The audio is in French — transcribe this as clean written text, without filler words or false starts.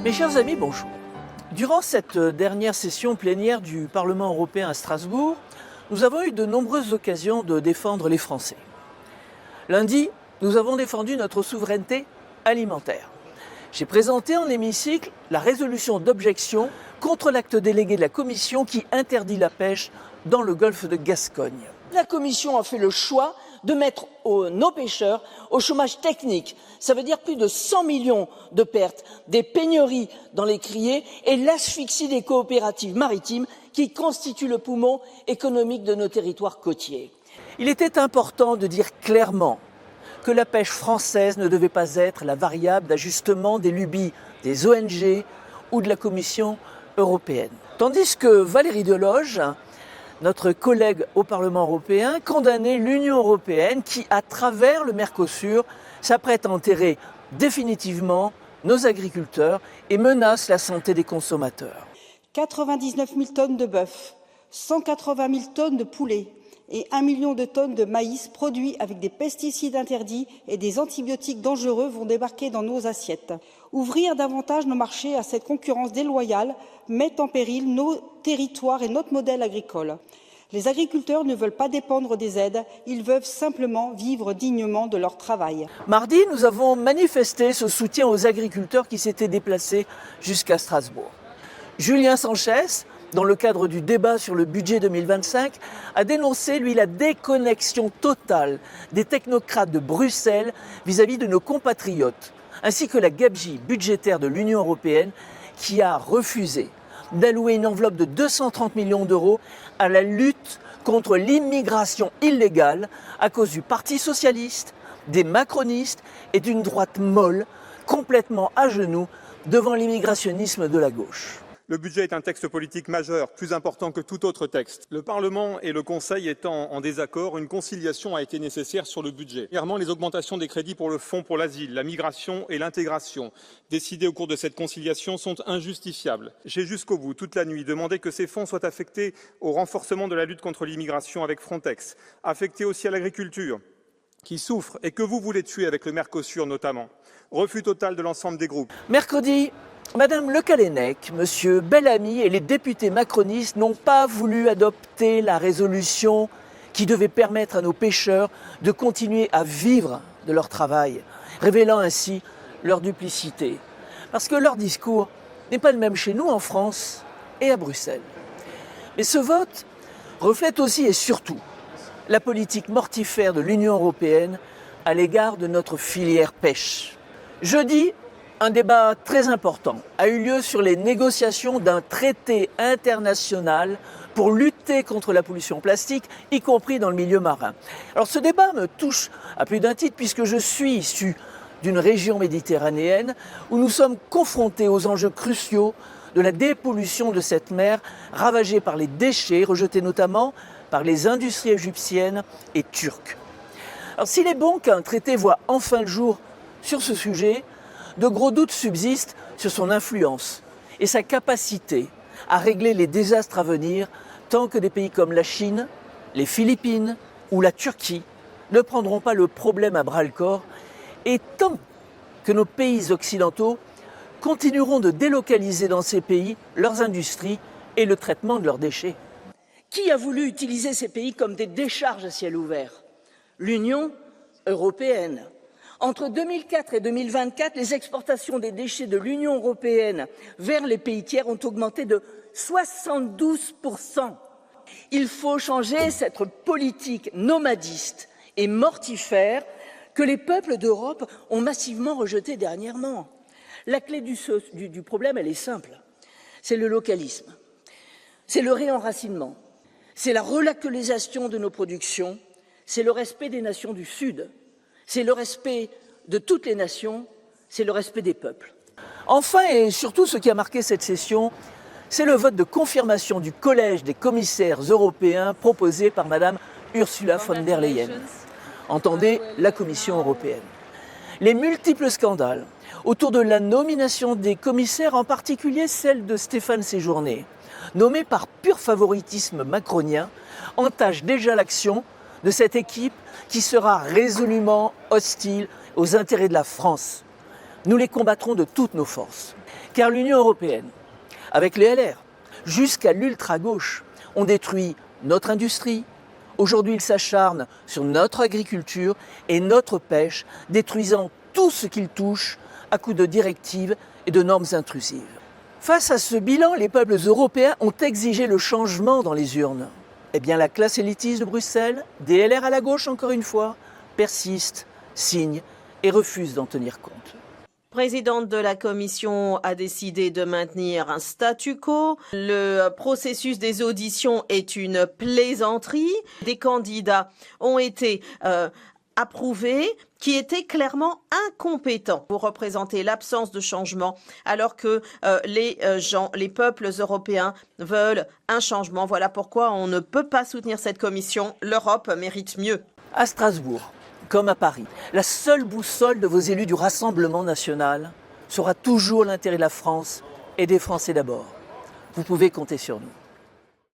Mes chers amis, bonjour. Durant cette dernière session plénière du Parlement européen à Strasbourg, nous avons eu de nombreuses occasions de défendre les Français. Lundi, nous avons défendu notre souveraineté alimentaire. J'ai présenté en hémicycle la résolution d'objection contre l'acte délégué de la Commission qui interdit la pêche dans le golfe de Gascogne. La Commission a fait le choix de mettre nos pêcheurs au chômage technique. Ça veut dire plus de 100 millions de pertes, des pénuries dans les criées et l'asphyxie des coopératives maritimes qui constituent le poumon économique de nos territoires côtiers. Il était important de dire clairement que la pêche française ne devait pas être la variable d'ajustement des lubies des ONG ou de la Commission européenne. Tandis que Valérie Deloge, notre collègue au Parlement européen, condamnait l'Union européenne qui, à travers le Mercosur, s'apprête à enterrer définitivement nos agriculteurs et menace la santé des consommateurs. 99 000 tonnes de bœuf, 180 000 tonnes de poulet et 1 million de tonnes de maïs produits avec des pesticides interdits et des antibiotiques dangereux vont débarquer dans nos assiettes. Ouvrir davantage nos marchés à cette concurrence déloyale met en péril nos territoires et notre modèle agricole. Les agriculteurs ne veulent pas dépendre des aides, ils veulent simplement vivre dignement de leur travail. Mardi, nous avons manifesté ce soutien aux agriculteurs qui s'étaient déplacés jusqu'à Strasbourg. Julien Sanches, dans le cadre du débat sur le budget 2025, a dénoncé, lui, la déconnexion totale des technocrates de Bruxelles vis-à-vis de nos compatriotes, ainsi que la gabegie budgétaire de l'Union européenne qui a refusé d'allouer une enveloppe de 230 millions d'euros à la lutte contre l'immigration illégale à cause du Parti socialiste, des macronistes et d'une droite molle complètement à genoux devant l'immigrationnisme de la gauche. Le budget est un texte politique majeur, plus important que tout autre texte. Le Parlement et le Conseil étant en désaccord, une conciliation a été nécessaire sur le budget. Premièrement, les augmentations des crédits pour le Fonds pour l'asile, la migration et l'intégration, décidées au cours de cette conciliation, sont injustifiables. J'ai jusqu'au bout, toute la nuit, demandé que ces fonds soient affectés au renforcement de la lutte contre l'immigration avec Frontex, affectés aussi à l'agriculture, qui souffre et que vous voulez tuer avec le Mercosur notamment. Refus total de l'ensemble des groupes. Mercredi, Madame Le Callennec, Monsieur Bellamy et les députés macronistes n'ont pas voulu adopter la résolution qui devait permettre à nos pêcheurs de continuer à vivre de leur travail, révélant ainsi leur duplicité. Parce que leur discours n'est pas le même chez nous en France et à Bruxelles. Mais ce vote reflète aussi et surtout la politique mortifère de l'Union européenne à l'égard de notre filière pêche. Jeudi, un débat très important a eu lieu sur les négociations d'un traité international pour lutter contre la pollution plastique, y compris dans le milieu marin. Alors ce débat me touche à plus d'un titre puisque je suis issu d'une région méditerranéenne où nous sommes confrontés aux enjeux cruciaux de la dépollution de cette mer ravagée par les déchets rejetés notamment par les industries égyptiennes et turques. Alors s'il est bon qu'un traité voit enfin le jour sur ce sujet, de gros doutes subsistent sur son influence et sa capacité à régler les désastres à venir tant que des pays comme la Chine, les Philippines ou la Turquie ne prendront pas le problème à bras-le-corps et tant que nos pays occidentaux continueront de délocaliser dans ces pays leurs industries et le traitement de leurs déchets. Qui a voulu utiliser ces pays comme des décharges à ciel ouvert? L'Union européenne. Entre 2004 et 2024, les exportations des déchets de l'Union européenne vers les pays tiers ont augmenté de 72%. Il faut changer cette politique nomadiste et mortifère que les peuples d'Europe ont massivement rejetée dernièrement. La clé du problème, elle est simple. C'est le localisme, c'est le réenracinement, c'est la relocalisation de nos productions, c'est le respect des nations du Sud. C'est le respect de toutes les nations, c'est le respect des peuples. Enfin et surtout, ce qui a marqué cette session, c'est le vote de confirmation du collège des commissaires européens proposé par Madame Ursula von der Leyen. Entendez, la Commission européenne. Les multiples scandales autour de la nomination des commissaires, en particulier celle de Stéphane Séjourné, nommé par pur favoritisme macronien, entachent déjà l'action de cette équipe qui sera résolument hostile aux intérêts de la France. Nous les combattrons de toutes nos forces. Car l'Union européenne, avec les LR, jusqu'à l'ultra-gauche, ont détruit notre industrie. Aujourd'hui, ils s'acharnent sur notre agriculture et notre pêche, détruisant tout ce qu'ils touchent à coups de directives et de normes intrusives. Face à ce bilan, les peuples européens ont exigé le changement dans les urnes. Eh bien, la classe élitiste de Bruxelles, des LR à la gauche encore une fois, persiste, signe et refuse d'en tenir compte. Présidente de la Commission a décidé de maintenir un statu quo. Le processus des auditions est une plaisanterie. Des candidats ont été approuvés qui étaient clairement incompétents pour représenter l'absence de changement alors que les peuples européens veulent un changement. Voilà pourquoi on ne peut pas soutenir cette commission. L'Europe mérite mieux. À Strasbourg, comme à Paris, la seule boussole de vos élus du Rassemblement national sera toujours l'intérêt de la France et des Français d'abord. Vous pouvez compter sur nous.